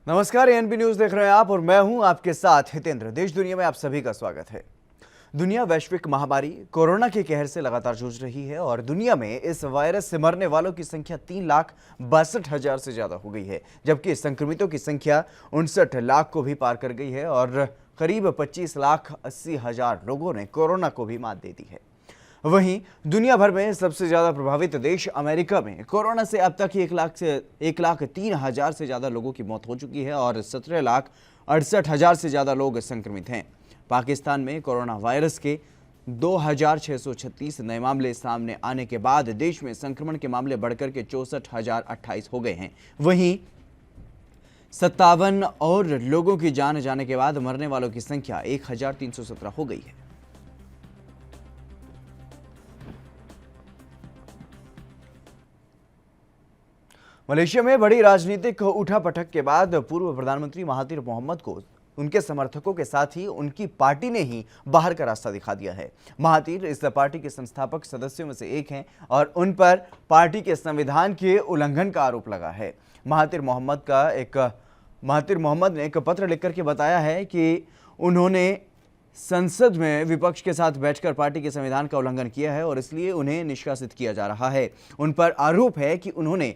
नमस्कार, ANP news देख रहे हैं आप और मैं हूं आपके साथ हितेंद्र। देश दुनिया में आप सभी का स्वागत है। दुनिया वैश्विक महामारी कोरोना के कहर से लगातार जूझ रही है और दुनिया में इस वायरस से मरने वालों की संख्या 3,62,000 से ज्यादा हो गई है, जबकि संक्रमितों की संख्या 59 लाख को भी पार कर गई है और करीब 25,80,000 लोगों ने कोरोना को भी मात दे दी है। वहीं दुनिया भर में सबसे ज्यादा प्रभावित देश अमेरिका में कोरोना से अब तक 1,03,000 से ज्यादा लोगों की मौत हो चुकी है और 17,68,000 से ज्यादा लोग संक्रमित हैं। पाकिस्तान में कोरोना वायरस के 2,636 नए मामले सामने आने के बाद देश में संक्रमण के मामले बढ़कर के 64,028 हो गए हैं। वहीं 57 और लोगों की जान जाने के बाद मरने वालों की संख्या 1,317 हो गई है। मलेशिया में बड़ी राजनीतिक उठापटक के बाद पूर्व प्रधानमंत्री महातिर मोहम्मद को उनके समर्थकों के साथ ही उनकी पार्टी ने ही बाहर का रास्ता दिखा दिया है। महातिर इस पार्टी के संस्थापक सदस्यों में से एक हैं और उन पर पार्टी के संविधान के उल्लंघन का आरोप लगा है। महातिर मोहम्मद ने एक पत्र लिखकर के बताया है कि उन्होंने संसद में विपक्ष के साथ बैठकर पार्टी के संविधान का उल्लंघन किया है और इसलिए उन्हें निष्कासित किया जा रहा है। उन पर आरोप है कि उन्होंने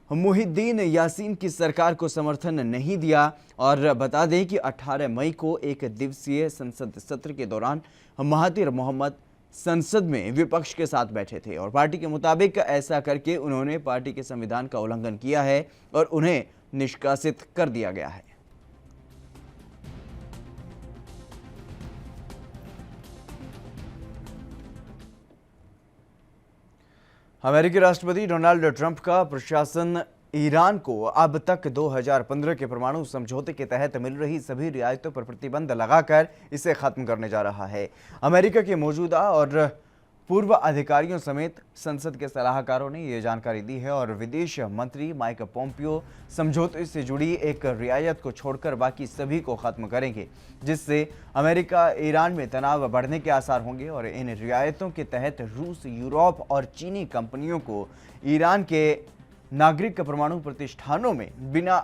मुहिद्दीन यासीन की सरकार को समर्थन नहीं दिया और बता दें कि 18 मई को एक दिवसीय संसद सत्र के दौरान महातिर मोहम्मद संसद में विपक्ष के साथ बैठे थे और पार्टी के मुताबिक ऐसा करके उन्होंने पार्टी के संविधान का उल्लंघन किया है और उन्हें निष्कासित कर दिया गया है। अमेरिकी राष्ट्रपति डोनाल्ड ट्रंप का प्रशासन ईरान को अब तक 2015 के परमाणु समझौते के तहत मिल रही सभी रियायतों पर प्रतिबंध लगाकर इसे खत्म करने जा रहा है। अमेरिका के मौजूदा और पूर्व अधिकारियों समेत संसद के सलाहकारों ने यह जानकारी दी है और विदेश मंत्री माइक पोम्पियो समझौते से जुड़ी एक रियायत को छोड़कर बाकी सभी को खत्म करेंगे, जिससे अमेरिका ईरान में तनाव बढ़ने के आसार होंगे और इन रियायतों के तहत रूस, यूरोप और चीनी कंपनियों को ईरान के नागरिक परमाणु प्रतिष्ठानों में बिना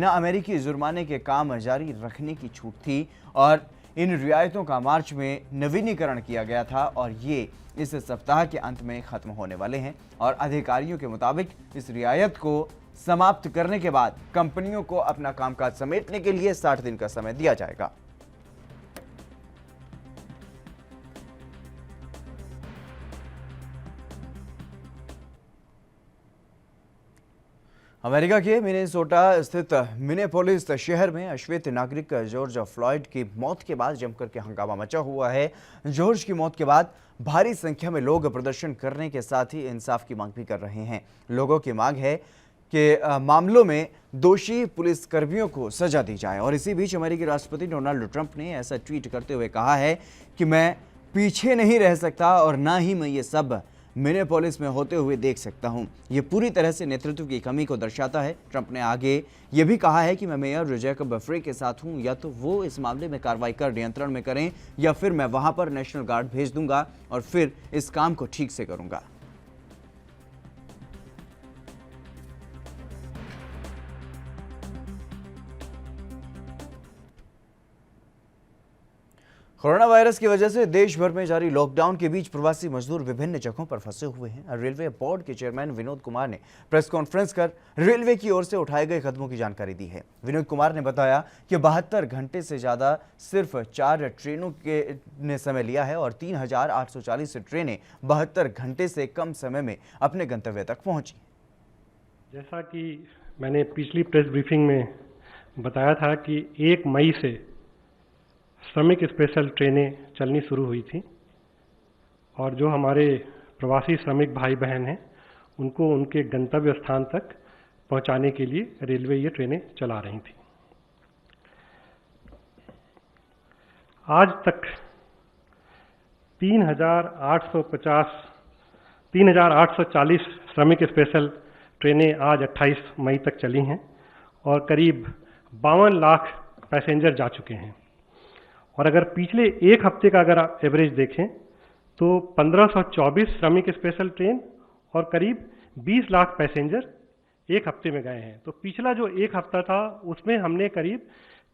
अमेरिकी जुर्माने के काम जारी रखने की छूट थी और इन रियायतों का मार्च में नवीनीकरण किया गया था और ये इस सप्ताह के अंत में खत्म होने वाले हैं और अधिकारियों के मुताबिक इस रियायत को समाप्त करने के बाद कंपनियों को अपना कामकाज समेटने के लिए 60 दिन का समय दिया जाएगा। अमेरिका के मिनेसोटा स्थित मिनेपोलिस शहर में अश्वेत नागरिक जॉर्ज फ्लॉयड की मौत के बाद जमकर के हंगामा मचा हुआ है। जॉर्ज की मौत के बाद भारी संख्या में लोग प्रदर्शन करने के साथ ही इंसाफ की मांग भी कर रहे हैं। लोगों की मांग है कि मामलों में दोषी पुलिसकर्मियों को सजा दी जाए और इसी बीच अमेरिकी राष्ट्रपति डोनाल्ड ट्रंप ने ऐसा ट्वीट करते हुए कहा है कि मैं पीछे नहीं रह सकता और ना ही मैं ये सब मिनेपोलिस में होते हुए देख सकता हूं। यह पूरी तरह से नेतृत्व की कमी को दर्शाता है। ट्रंप ने आगे यह भी कहा है कि मैं मेयर जैकब फ्रे के साथ हूं, या तो वो इस मामले में कार्रवाई कर नियंत्रण में करें या फिर मैं वहां पर नेशनल गार्ड भेज दूंगा और फिर इस काम को ठीक से करूंगा। कोरोना वायरस की वजह से देश भर में जारी लॉकडाउन के बीच प्रवासी मजदूर विभिन्न जगहों पर फंसे हुए हैं। रेलवे बोर्ड के चेयरमैन विनोद कुमार ने प्रेस कॉन्फ्रेंस कर रेलवे की ओर से उठाए गए कदमों की जानकारी दी है। विनोद कुमार ने बताया कि 72 घंटे से ज्यादा सिर्फ 4 ट्रेनों ने समय लिया है और 3,840 ट्रेनें 72 घंटे से कम समय में अपने गंतव्य तक पहुंची। जैसा कि मैंने पिछली प्रेस ब्रीफिंग में बताया था कि 1 मई से श्रमिक स्पेशल ट्रेनें चलनी शुरू हुई थी और जो हमारे प्रवासी श्रमिक भाई बहन हैं उनको उनके गंतव्य स्थान तक पहुंचाने के लिए रेलवे ये ट्रेनें चला रही थी। आज तक 3,840 श्रमिक स्पेशल ट्रेनें आज 28 मई तक चली हैं और करीब 52 लाख पैसेंजर जा चुके हैं। और अगर पिछले एक हफ्ते का अगर आप एवरेज देखें तो 1524 श्रमिक स्पेशल ट्रेन और करीब 20 लाख पैसेंजर एक हफ्ते में गए हैं। तो पिछला जो एक हफ्ता था उसमें हमने करीब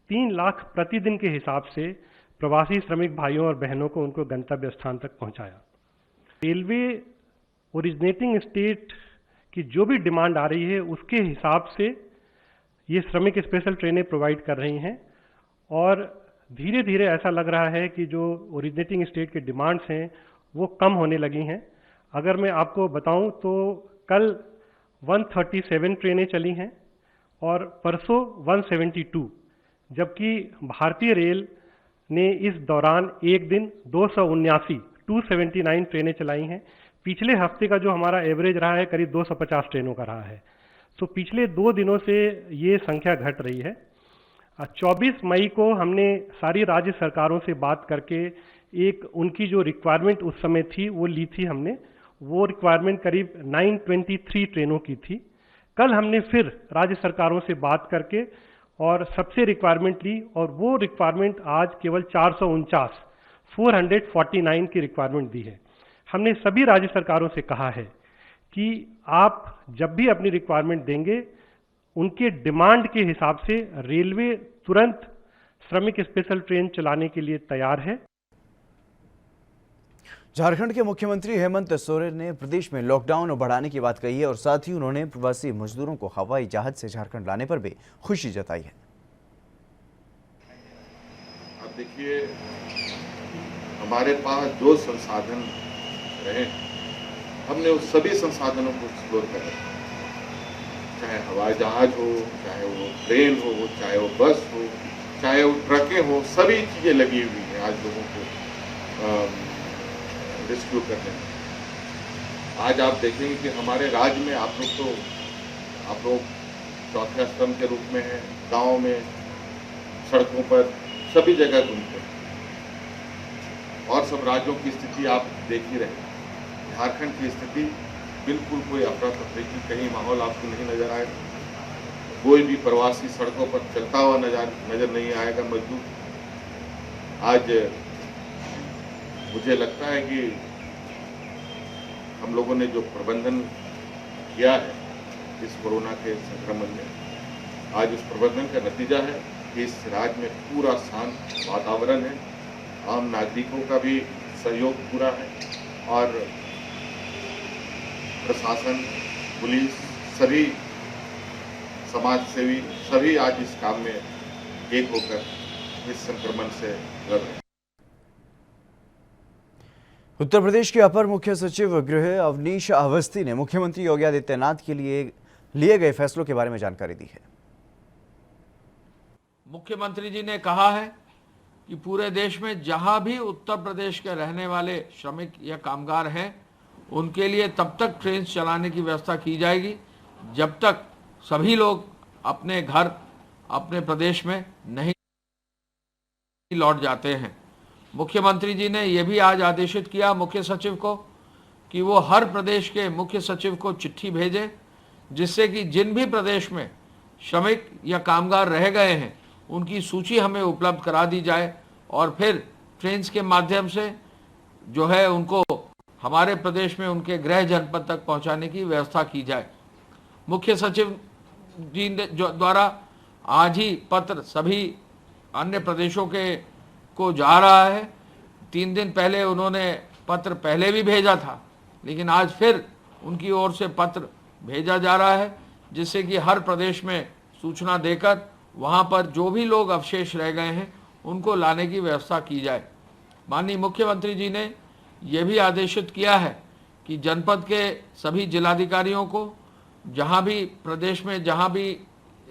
3 लाख प्रतिदिन के हिसाब से प्रवासी श्रमिक भाइयों और बहनों को उनको गंतव्य स्थान तक पहुंचाया। रेलवे ओरिजिनेटिंग स्टेट की जो भी डिमांड आ रही है उसके हिसाब से ये श्रमिक स्पेशल ट्रेनें प्रोवाइड कर रही हैं, और धीरे धीरे ऐसा लग रहा है कि जो ओरिजिनेटिंग स्टेट के डिमांड्स हैं वो कम होने लगी हैं। अगर मैं आपको बताऊं तो कल 137 ट्रेनें चली हैं और परसों 172, जबकि भारतीय रेल ने इस दौरान एक दिन 279 ट्रेनें चलाई हैं। पिछले हफ्ते का जो हमारा एवरेज रहा है करीब 250 ट्रेनों का रहा है। तो पिछले 2 दिनों से ये संख्या घट रही है। 24 मई को हमने सारी राज्य सरकारों से बात करके एक उनकी जो रिक्वायरमेंट उस समय थी वो ली थी हमने। वो रिक्वायरमेंट करीब 923 ट्रेनों की थी। कल हमने फिर राज्य सरकारों से बात करके और सबसे रिक्वायरमेंट ली, और वो रिक्वायरमेंट आज केवल 449 की रिक्वायरमेंट दी है। हमने सभी राज्य सरकारों से कहा है कि आप जब भी अपनी रिक्वायरमेंट देंगे उनके डिमांड के हिसाब से रेलवे तुरंत श्रमिक स्पेशल ट्रेन चलाने के लिए तैयार है। झारखंड के मुख्यमंत्री हेमंत सोरेन ने प्रदेश में लॉकडाउन बढ़ाने की बात कही है और साथ ही उन्होंने प्रवासी मजदूरों को हवाई जहाज से झारखंड लाने पर भी खुशी जताई है। अब देखिए, हमारे पास जो संसाधन रहे हमने उस सभी संसाधनों को एक्सप्लोर कर रहे, चाहे हवाई जहाज हो, चाहे वो ट्रेन हो, चाहे वो बस हो, चाहे वो ट्रकें हो, सभी चीज़ें लगी हुई हैं आज लोगों को रेस्क्यू करने में। आज आप देखेंगे कि हमारे राज्य में आप लोग चौथे स्तंभ के रूप में हैं, गाँव में, सड़कों पर, सभी जगह घूमते हैं, और सब राज्यों की स्थिति आप देख ही रहे। झारखंड की स्थिति बिल्कुल कोई अफरा तफरी की कहीं माहौल आपको नहीं नजर आएगा। कोई भी प्रवासी सड़कों पर चलता हुआ नजर नहीं आएगा मजदूर। आज मुझे लगता है कि हम लोगों ने जो प्रबंधन किया है इस कोरोना के संक्रमण में, आज उस प्रबंधन का नतीजा है कि इस राज्य में पूरा शांत वातावरण है, आम नागरिकों का भी सहयोग पूरा है, और प्रशासन, पुलिस, सभी समाज सेवी सभी आज इस काम में एक होकर इस संक्रमण से लड़ रहे हैं। उत्तर प्रदेश के अपर मुख्य सचिव गृह अवनीश अवस्थी ने मुख्यमंत्री योगी आदित्यनाथ के लिए गए फैसलों के बारे में जानकारी दी है। मुख्यमंत्री जी ने कहा है कि पूरे देश में जहां भी उत्तर प्रदेश के रहने वाले श्रमिक या कामगार हैं उनके लिए तब तक ट्रेन चलाने की व्यवस्था की जाएगी जब तक सभी लोग अपने घर, अपने प्रदेश में नहीं लौट जाते हैं। मुख्यमंत्री जी ने यह भी आज आदेशित किया मुख्य सचिव को कि वो हर प्रदेश के मुख्य सचिव को चिट्ठी भेजें, जिससे कि जिन भी प्रदेश में श्रमिक या कामगार रह गए हैं उनकी सूची हमें उपलब्ध करा दी जाए, और फिर ट्रेन के माध्यम से जो है उनको हमारे प्रदेश में उनके गृह जनपद तक पहुंचाने की व्यवस्था की जाए। मुख्य सचिव जी द्वारा आज ही पत्र सभी अन्य प्रदेशों को जा रहा है। 3 दिन पहले उन्होंने पत्र पहले भी भेजा था, लेकिन आज फिर उनकी ओर से पत्र भेजा जा रहा है, जिससे कि हर प्रदेश में सूचना देकर वहां पर जो भी लोग अवशेष रह गए हैं उनको लाने की व्यवस्था की जाए। माननीय मुख्यमंत्री जी ने यह भी आदेशित किया है कि जनपद के सभी जिलाधिकारियों को जहां भी प्रदेश में जहां भी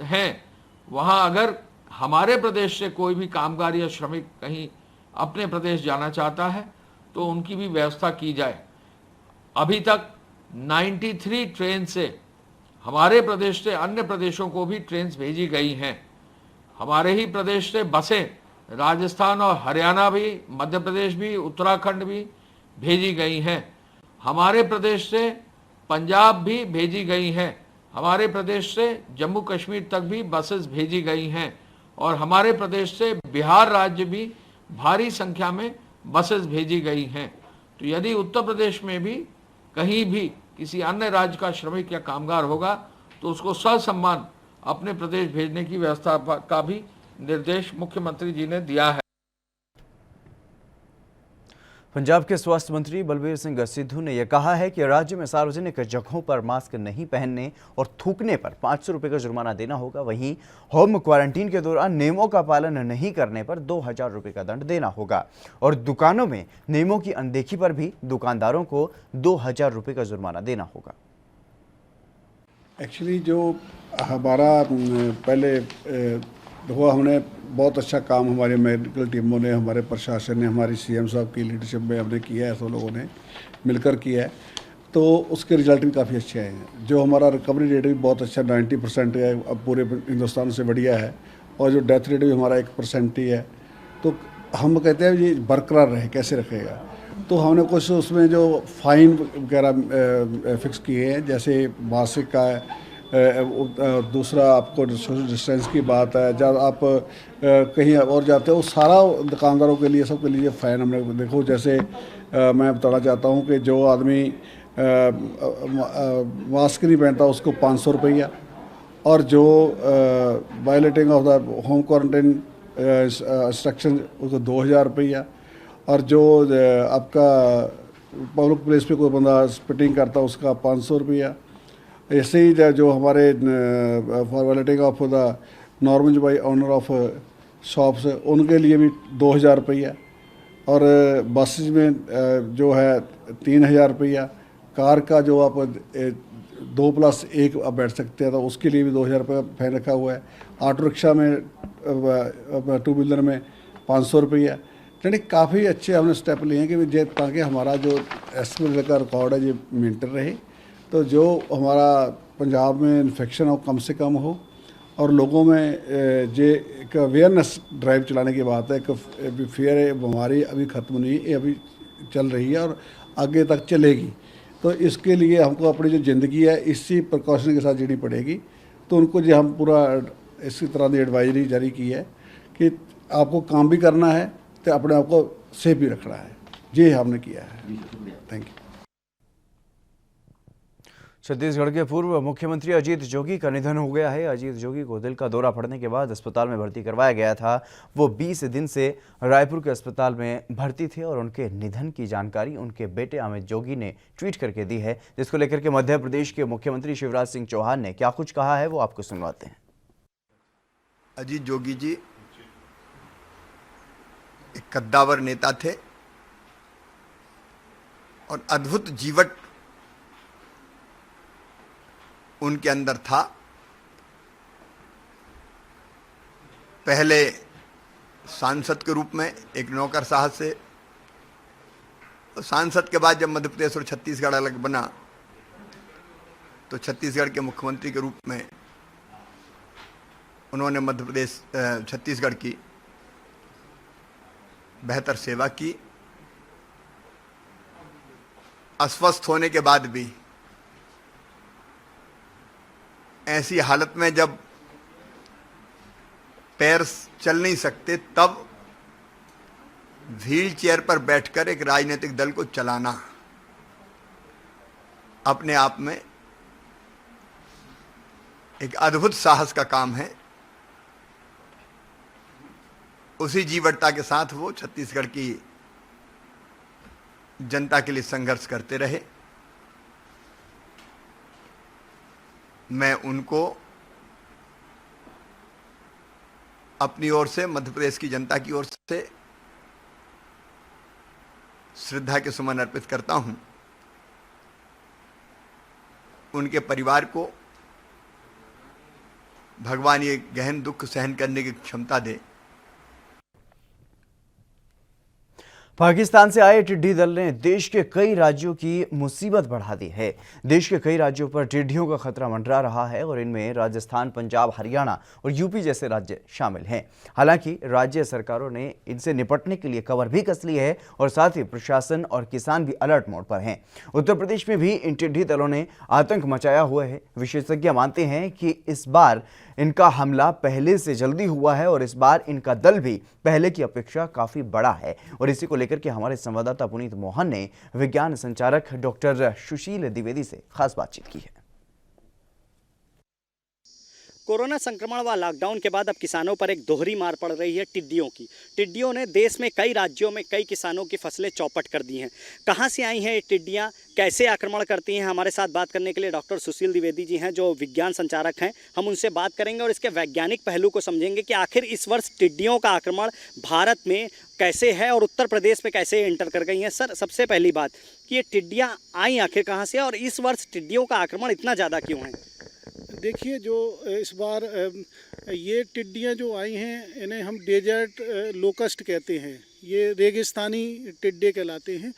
हैं वहां अगर हमारे प्रदेश से कोई भी कामगार या श्रमिक कहीं अपने प्रदेश जाना चाहता है तो उनकी भी व्यवस्था की जाए। अभी तक 93 ट्रेन से हमारे प्रदेश से अन्य प्रदेशों को भी ट्रेन भेजी गई हैं। हमारे ही प्रदेश से बसें राजस्थान और हरियाणा भी, मध्य प्रदेश भी, उत्तराखंड भी भेजी गई हैं। हमारे प्रदेश से पंजाब भी भेजी गई हैं। हमारे प्रदेश से जम्मू कश्मीर तक भी बसेस भेजी गई हैं, और हमारे प्रदेश से बिहार राज्य भी भारी संख्या में बसेस भेजी गई हैं। तो यदि उत्तर प्रदेश में भी कहीं भी किसी अन्य राज्य का श्रमिक या कामगार होगा तो उसको ससम्मान अपने प्रदेश भेजने की व्यवस्था का भी निर्देश मुख्यमंत्री जी ने दिया है। पंजाब के स्वास्थ्य मंत्री बलबीर सिंह सिद्धू ने यह कहा है कि राज्य में सार्वजनिक जगहों पर मास्क नहीं पहनने और थूकने पर 500 रुपये का जुर्माना देना होगा। वहीं होम क्वारंटीन के दौरान नियमों का पालन नहीं करने पर 2000 रुपये का दंड देना होगा और दुकानों में नियमों की अनदेखी पर भी दुकानदारों को 2000 रुपये का जुर्माना देना होगा। एक्चुअली जो हमारा पहले हुआ, हमने बहुत अच्छा काम हमारी मेडिकल टीमों ने, हमारे प्रशासन ने, हमारी सीएम साहब की लीडरशिप में हमने किया है, सब लोगों ने मिलकर किया है, तो उसके रिजल्ट भी काफ़ी अच्छे आए हैं। जो हमारा रिकवरी रेट भी बहुत अच्छा 90% है, अब पूरे हिंदुस्तान से बढ़िया है, और जो डेथ रेट भी हमारा 1% ही है। तो हम कहते हैं ये बरकरार रहे, कैसे रखेगा, तो हमने कुछ उसमें जो फाइन वगैरह फिक्स किए हैं, जैसे मासिक का है, दूसरा आपको सोशल डिस्टेंस की बात है, जब आप कहीं और जाते हो, सारा दुकानदारों के लिए, सबके लिए फ़ाइन हमने देखो। जैसे मैं बताना चाहता हूँ कि जो आदमी मास्क नहीं पहनता उसको 500 रुपया, और जो violating of the home quarantine instruction उसको 2000 रुपया, और जो आपका पब्लिक प्लेस पे कोई बंदा स्पिटिंग करता उसका 500 रुपया। ऐसे ही जो हमारे for violating of the normal by honour of shops, उनके लिए भी 2000 रुपया, और बसेज में जो है 3000 रुपया। कार का जो आप 2+1 आप बैठ सकते हैं तो उसके लिए भी 2000 रुपये फाइन रखा हुआ है। ऑटो रिक्शा में, 2 व्हीलर में 500 रुपया। यानी काफ़ी अच्छे हमने स्टेप लिए हैं कि ताकि हमारा जो एसपी का रिकॉर्ड है ये मेंटेन रहे, तो जो हमारा पंजाब में इन्फेक्शन हो कम से कम हो, और लोगों में जे एक अवेयरनेस ड्राइव चलाने की बात है। एक फियर है, बीमारी अभी ख़त्म नहीं, ये अभी चल रही है और आगे तक चलेगी। तो इसके लिए हमको अपनी जो ज़िंदगी है इसी प्रिकॉशन के साथ जीनी पड़ेगी। तो उनको जो हम पूरा इसी तरह की एडवाइजरी जारी की है कि आपको काम भी करना है तो अपने आप को सेफ भी रखना है। ये हमने किया है। Thank you. छत्तीसगढ़ के पूर्व मुख्यमंत्री अजीत जोगी का निधन हो गया है। अजीत जोगी को दिल का दौरा पड़ने के बाद अस्पताल में भर्ती करवाया गया था। वो 20 दिन से रायपुर के अस्पताल में भर्ती थे और उनके निधन की जानकारी उनके बेटे अमित जोगी ने ट्वीट करके दी है, जिसको लेकर के मध्य प्रदेश के मुख्यमंत्री शिवराज सिंह चौहान ने क्या कुछ कहा है वो आपको सुनवाते हैं। अजीत जोगी जी एक कद्दावर नेता थे और अद्भुत जीवट उनके अंदर था। पहले सांसद के रूप में एक नौकरशाह से, सांसद के बाद जब मध्य प्रदेश और छत्तीसगढ़ अलग बना तो छत्तीसगढ़ के मुख्यमंत्री के रूप में उन्होंने मध्य प्रदेश छत्तीसगढ़ की बेहतर सेवा की। अस्वस्थ होने के बाद भी ऐसी हालत में जब पैर चल नहीं सकते तब व्हील चेयर पर बैठकर एक राजनीतिक दल को चलाना अपने आप में एक अद्भुत साहस का काम है। उसी जीवटता के साथ वो छत्तीसगढ़ की जनता के लिए संघर्ष करते रहे। मैं उनको अपनी ओर से, मध्य प्रदेश की जनता की ओर से श्रद्धा के सुमन अर्पित करता हूं। उनके परिवार को भगवान ये गहन दुख सहन करने की क्षमता दे। पाकिस्तान से आए टिड्डी दल ने देश के कई राज्यों की मुसीबत बढ़ा दी है। देश के कई राज्यों पर टिड्डियों का खतरा मंडरा रहा है और इनमें राजस्थान, पंजाब, हरियाणा और यूपी जैसे राज्य शामिल हैं। हालांकि राज्य सरकारों ने इनसे निपटने के लिए कमर भी कस ली है और साथ ही प्रशासन और किसान भी अलर्ट मोड पर हैं। उत्तर प्रदेश में भी इन टिड्डी दलों ने आतंक मचाया हुआ है। विशेषज्ञ मानते हैं कि इस बार इनका हमला पहले से जल्दी हुआ है और इस बार इनका दल भी पहले की अपेक्षा काफी बड़ा है। और इसी को लेकर के हमारे संवाददाता पुनीत मोहन ने विज्ञान संचारक डॉक्टर सुशील द्विवेदी से खास बातचीत की है। कोरोना संक्रमण व लॉकडाउन के बाद अब किसानों पर एक दोहरी मार पड़ रही है टिड्डियों की। टिड्डियों ने देश में कई राज्यों में कई किसानों की फसलें चौपट कर दी हैं। कहां से आई हैं ये टिड्डियां, कैसे आक्रमण करती हैं? हमारे साथ बात करने के लिए डॉक्टर सुशील द्विवेदी जी हैं, जो विज्ञान संचारक हैं। हम उनसे बात करेंगे और इसके वैज्ञानिक पहलू को समझेंगे कि आखिर इस वर्ष टिड्डियों का आक्रमण भारत में कैसे है और उत्तर प्रदेश में कैसे एंटर कर गई हैं। सर, सबसे पहली बात कि ये टिड्डियां आई आखिर कहाँ से और इस वर्ष टिड्डियों का आक्रमण इतना ज़्यादा क्यों है? देखिए, जो इस बार ये टिड्डियाँ जो आई हैं, इन्हें हम डेजर्ट लोकस्ट कहते हैं। ये रेगिस्तानी टिड्डे कहलाते हैं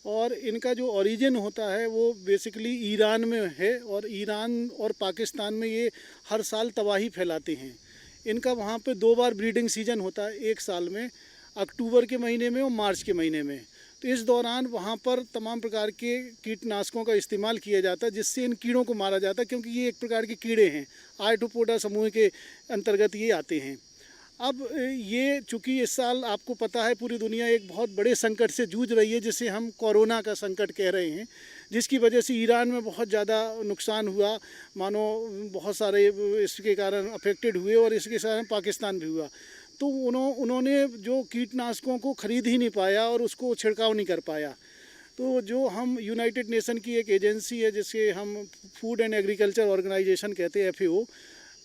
और इनका जो ओरिजिन होता है वो बेसिकली ईरान में है और ईरान और पाकिस्तान में ये हर साल तबाही फैलाते हैं। इनका वहाँ पे 2 बार ब्रीडिंग सीजन होता है एक साल में, अक्टूबर के महीने में और मार्च के महीने में। तो इस दौरान वहाँ पर तमाम प्रकार के कीटनाशकों का इस्तेमाल किया जाता है जिससे इन कीड़ों को मारा जाता है, क्योंकि ये एक प्रकार के कीड़े हैं, आर्थ्रोपोडा समूह के अंतर्गत ये आते हैं। अब ये चूँकि इस साल आपको पता है पूरी दुनिया एक बहुत बड़े संकट से जूझ रही है, जिसे हम कोरोना का संकट कह रहे हैं, जिसकी वजह से ईरान में बहुत ज़्यादा नुकसान हुआ, मानो बहुत सारे इसके कारण अफेक्टेड हुए और इसके कारण पाकिस्तान भी हुआ। तो उन्होंने जो कीटनाशकों को ख़रीद ही नहीं पाया और उसको छिड़काव नहीं कर पाया। तो जो हम यूनाइटेड नेशन की एक एजेंसी है जिसे हम फूड एंड एग्रीकल्चर ऑर्गेनाइजेशन कहते हैं, FAO,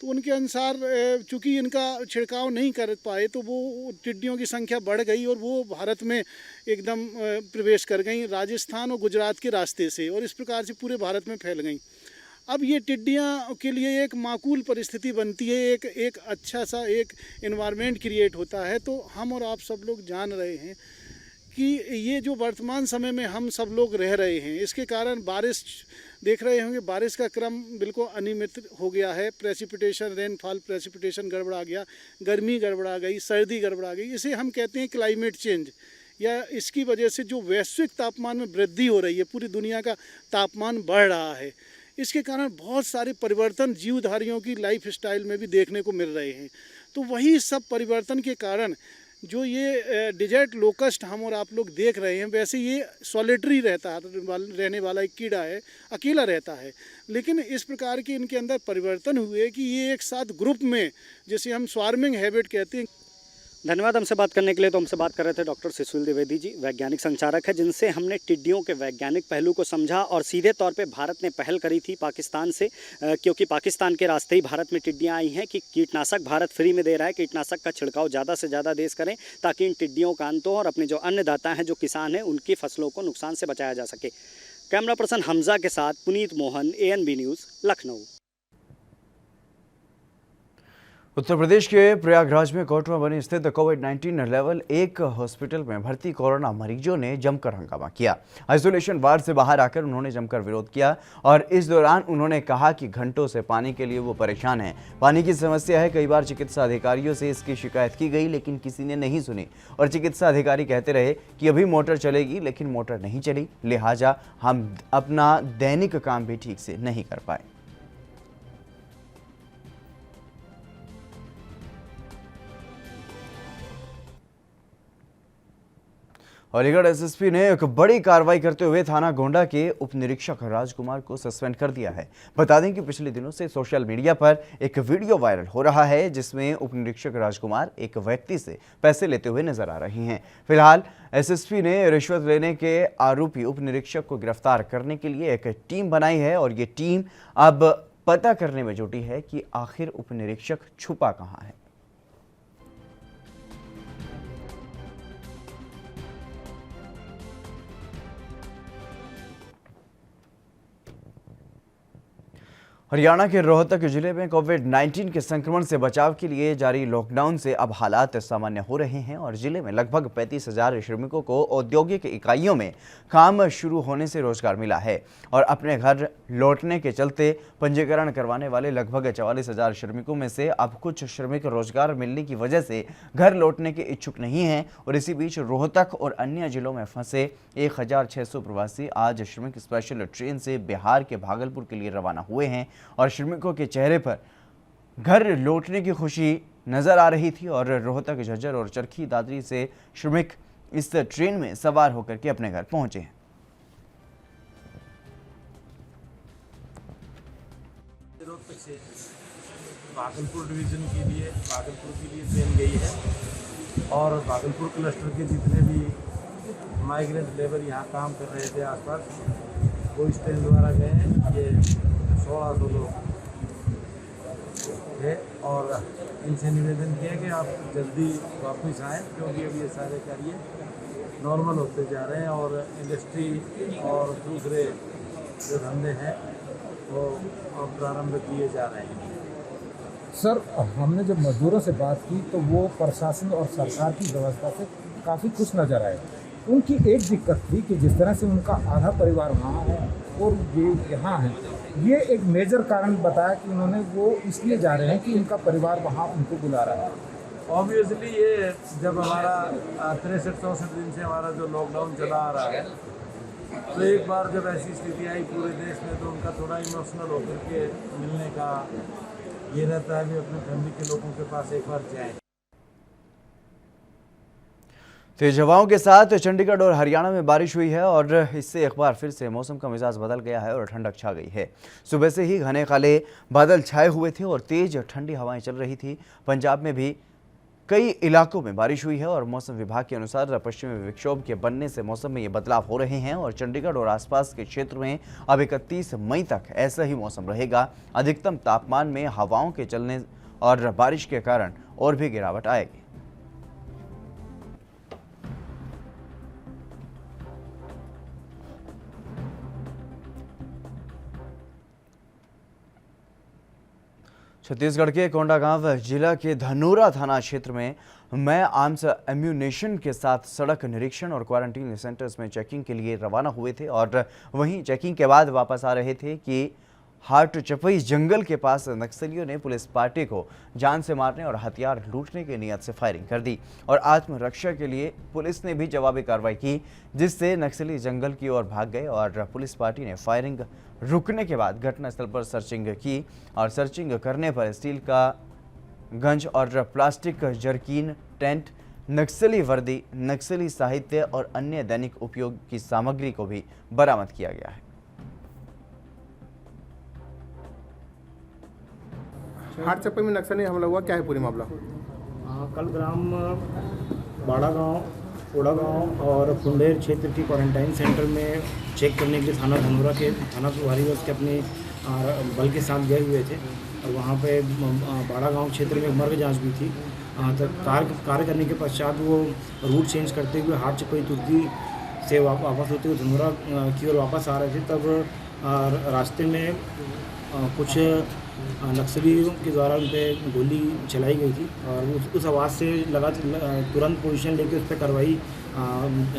तो उनके अनुसार चूँकि इनका छिड़काव नहीं कर पाए तो वो टिड्डियों की संख्या बढ़ गई और वो भारत में एकदम प्रवेश कर गई, राजस्थान और गुजरात के रास्ते से, और इस प्रकार से पूरे भारत में फैल गई। अब ये टिड्डियाँ के लिए एक माकूल परिस्थिति बनती है, एक अच्छा सा एक एनवायरनमेंट क्रिएट होता है। तो हम और आप सब लोग जान रहे हैं कि ये जो वर्तमान समय में हम सब लोग रह रहे हैं, इसके कारण बारिश देख रहे होंगे, बारिश का क्रम बिल्कुल अनियमित हो गया है। प्रेसिपिटेशन, रेनफॉल प्रेसिपिटेशन गड़बड़ा गया, गर्मी गड़बड़ा गई, सर्दी गड़बड़ा गई। इसे हम कहते हैं क्लाइमेट चेंज, या इसकी वजह से जो वैश्विक तापमान में वृद्धि हो रही है, पूरी दुनिया का तापमान बढ़ रहा है, इसके कारण बहुत सारे परिवर्तन जीवधारियों की लाइफ स्टाइल में भी देखने को मिल रहे हैं। तो वही सब परिवर्तन के कारण जो ये डेजर्ट लोकस्ट हम और आप लोग देख रहे हैं, वैसे ये सॉलिटरी रहने वाला एक कीड़ा है, अकेला रहता है। लेकिन इस प्रकार के इनके अंदर परिवर्तन हुए कि ये एक साथ ग्रुप में, जैसे हम स्वार्मिंग हैबिट कहते हैं। धन्यवाद हमसे बात करने के लिए। तो हमसे बात कर रहे थे डॉक्टर सुशील द्विवेदी जी, वैज्ञानिक संचारक है, जिनसे हमने टिड्डियों के वैज्ञानिक पहलू को समझा और सीधे तौर पे भारत ने पहल करी थी पाकिस्तान से, क्योंकि पाकिस्तान के रास्ते ही भारत में टिड्डियां आई हैं कि कीटनाशक भारत फ्री में दे रहा है, कीटनाशक का छिड़काव ज़्यादा से ज़्यादा देश करें ताकि इन टिड्डियों का अंत हो और अपने जो अन्नदाता हैं, जो किसान हैं, उनकी फसलों को नुकसान से बचाया जा सके। कैमरा पर्सन हमजा के साथ पुनीत मोहन, ANB न्यूज़, लखनऊ। उत्तर प्रदेश के प्रयागराज में कोर्ट में बनी स्थित कोविड-19 लेवल 1 हॉस्पिटल में भर्ती कोरोना मरीजों ने जमकर हंगामा किया। आइसोलेशन वार्ड से बाहर आकर उन्होंने जमकर विरोध किया और इस दौरान उन्होंने कहा कि घंटों से पानी के लिए वो परेशान हैं। पानी की समस्या है, कई बार चिकित्सा अधिकारियों से इसकी शिकायत की गई लेकिन किसी ने नहीं सुनी और चिकित्सा अधिकारी कहते रहे कि अभी मोटर चलेगी, लेकिन मोटर नहीं चली, लिहाजा हम अपना दैनिक काम भी ठीक से नहीं कर पाए। अलीगढ़ एसएसपी ने एक बड़ी कार्रवाई करते हुए थाना गोंडा के उप निरीक्षक राजकुमार को सस्पेंड कर दिया है। बता दें कि पिछले दिनों से सोशल मीडिया पर एक वीडियो वायरल हो रहा है जिसमें उप निरीक्षक राजकुमार एक व्यक्ति से पैसे लेते हुए नजर आ रही हैं। फिलहाल एसएसपी ने रिश्वत लेने के आरोपी उप निरीक्षक को गिरफ्तार करने के लिए एक टीम बनाई है और ये टीम अब पता करने में जुटी है कि आखिर उप निरीक्षक छुपा कहाँ है। हरियाणा के रोहतक जिले में कोविड-19 के संक्रमण से बचाव के लिए जारी लॉकडाउन से अब हालात सामान्य हो रहे हैं और जिले में लगभग 35,000 श्रमिकों को औद्योगिक इकाइयों में काम शुरू होने से रोजगार मिला है और अपने घर लौटने के चलते पंजीकरण करवाने वाले लगभग 44,000 श्रमिकों में से अब कुछ श्रमिक रोजगार मिलने की वजह से घर लौटने के इच्छुक नहीं हैं और इसी बीच रोहतक और अन्य जिलों में फंसे 1,600 प्रवासी आज श्रमिक स्पेशल ट्रेन से बिहार के भागलपुर के लिए रवाना हुए हैं और श्रमिकों के चेहरे पर घर लौटने की खुशी नजर आ रही थी और रोहतक, झज्जर और चरखी दादरी से श्रमिक इस ट्रेन में सवार होकर के अपने घर पहुंचे हैं। से भागलपुर डिवीज़न के लिए ट्रेन गई है और भागलपुर क्लस्टर के जितने भी माइग्रेंट लेबर यहाँ काम कर रहे थे आसपास वो इस ट्रेन द्वारा गए हैं। ये 1600 लोग थे और इनसे निवेदन किया कि आप जल्दी वापस आएँ क्योंकि अब ये सारे कार्य नॉर्मल होते जा रहे हैं और इंडस्ट्री और दूसरे जो धंधे हैं वो प्रारंभ किए जा रहे हैं। सर, हमने जब मजदूरों से बात की तो वो प्रशासन और सरकार की व्यवस्था से काफ़ी खुश नज़र आए। उनकी एक दिक्कत थी कि जिस तरह से उनका आधा परिवार वहाँ है और ये यहाँ है, ये एक मेजर कारण बताया कि उन्होंने वो इसलिए जा रहे हैं कि उनका परिवार वहाँ उनको बुला रहा है। ऑब्वियसली ये जब हमारा 63-64 दिन से हमारा जो लॉकडाउन चला आ रहा है तो एक बार जब ऐसी स्थिति आई पूरे देश में तो उनका थोड़ा इमोशनल होकर के मिलने का ये रहता है कि अपने फैमिली के लोगों के पास एक बार जाएं। तेज हवाओं के साथ चंडीगढ़ और हरियाणा में बारिश हुई है और इससे एक बार फिर से मौसम का मिजाज बदल गया है और ठंडक छा गई है। सुबह से ही घने काले बादल छाए हुए थे और तेज ठंडी हवाएं चल रही थी। पंजाब में भी कई इलाकों में बारिश हुई है और मौसम विभाग के अनुसार पश्चिमी विक्षोभ के बनने से मौसम में ये बदलाव हो रहे हैं और चंडीगढ़ और आसपास के क्षेत्र में अब 31 मई तक ऐसा ही मौसम रहेगा। अधिकतम तापमान में हवाओं के चलने और बारिश के कारण और भी गिरावट आएगी। छत्तीसगढ़ के कोंडागांव जिला के धनोरा थाना क्षेत्र में मैं आर्म्स एम्यूनेशन के साथ सड़क निरीक्षण और क्वारंटीन सेंटर्स में चेकिंग के लिए रवाना हुए थे और वहीं चेकिंग के बाद वापस आ रहे थे कि हाट चपई जंगल के पास नक्सलियों ने पुलिस पार्टी को जान से मारने और हथियार लूटने की नीयत से फायरिंग कर दी और आत्मरक्षा के लिए पुलिस ने भी जवाबी कार्रवाई की, जिससे नक्सली जंगल की ओर भाग गए और पुलिस पार्टी ने फायरिंग रुकने के बाद घटनास्थल पर सर्चिंग की और सर्चिंग करने पर स्टील का गंज और प्लास्टिक जर्किन, टेंट, नक्सली वर्दी, नक्सली साहित्य और अन्य दैनिक उपयोग की सामग्री को भी बरामद किया गया है। हाट चप्पे में नक्सली हमला हुआ, क्या है पूरी मामला? कल ग्राम बाड़ा गांव, ओड़ा गांव और फुंडेर क्षेत्र की क्वारंटाइन सेंटर में चेक करने के लिए थाना धनोरा के थाना प्रभारी व उसके अपने बल के साथ गए हुए थे और वहां पे बाड़ा गांव क्षेत्र में मर्ग जांच भी थी। तो कार्य करने के पश्चात वो रूट चेंज करते हुए हाट चप्पई तुर्की से वापस होते हुए धनोरा की ओर वापस आ रहे थे। तब रास्ते में कुछ नक्सलियों के द्वारा उन पर गोली चलाई गई थी और उस आवाज़ से लगा तुरंत पोजीशन लेके उस पर कार्रवाई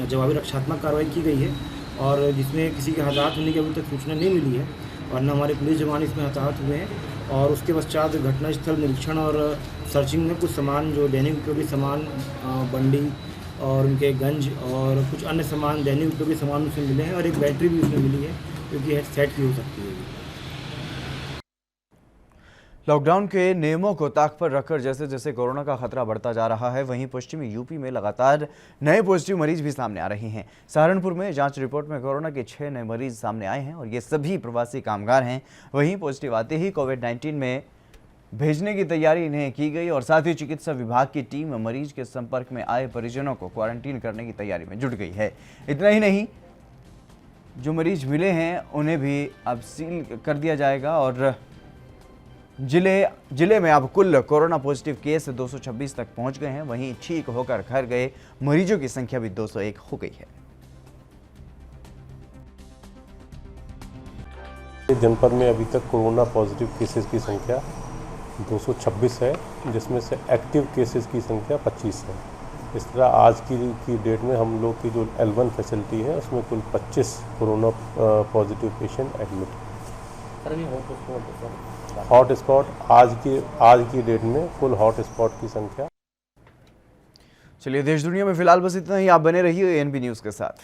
जवाबी रक्षात्मक कार्रवाई की गई है और जिसमें किसी के हताहत होने की अभी तक सूचना नहीं मिली है और न हमारे पुलिस जवान इसमें हताहत हुए हैं। और उसके पश्चात घटनास्थल निरीक्षण और सर्चिंग में कुछ सामान जो दैनिक उपयोगी सामान, बंडी और उनके गंज और कुछ अन्य सामान दैनिक उपयोगी सामान उसमें मिले हैं और एक बैटरी भी उसमें मिली है क्योंकि सेट की हो सकती है। लॉकडाउन के नियमों को ताक पर रखकर जैसे जैसे कोरोना का खतरा बढ़ता जा रहा है, वहीं पश्चिमी यूपी में लगातार नए पॉजिटिव मरीज भी सामने आ रहे हैं। सहारनपुर में जांच रिपोर्ट में कोरोना के 6 नए मरीज सामने आए हैं और ये सभी प्रवासी कामगार हैं। वहीं पॉजिटिव आते ही कोविड-19 में भेजने की तैयारी इन्हें की गई और साथ ही चिकित्सा विभाग की टीम मरीज के संपर्क में आए परिजनों को क्वारंटीन करने की तैयारी में जुट गई है। इतना ही नहीं, जो मरीज मिले हैं उन्हें भी अब सील कर दिया जाएगा और जिले में अब कुल कोरोना पॉजिटिव केस 226 तक पहुंच गए हैं। वहीं ठीक होकर घर गए मरीजों की संख्या भी 201 हो गई है। जनपद में अभी तक कोरोना पॉजिटिव केसेस की संख्या 226 है, जिसमें से एक्टिव केसेस की संख्या 25 है। इस तरह आज की डेट में हम लोग की जो L1 फैसिलिटी है उसमें कुल 25 कोरोना पॉजिटिव पेशेंट एडमिट है। हॉट स्पॉट आज की डेट में कुल हॉट स्पॉट की संख्या। चलिए, देश दुनिया में फिलहाल बस इतना ही। आप बने रहिए ANB न्यूज़ के साथ।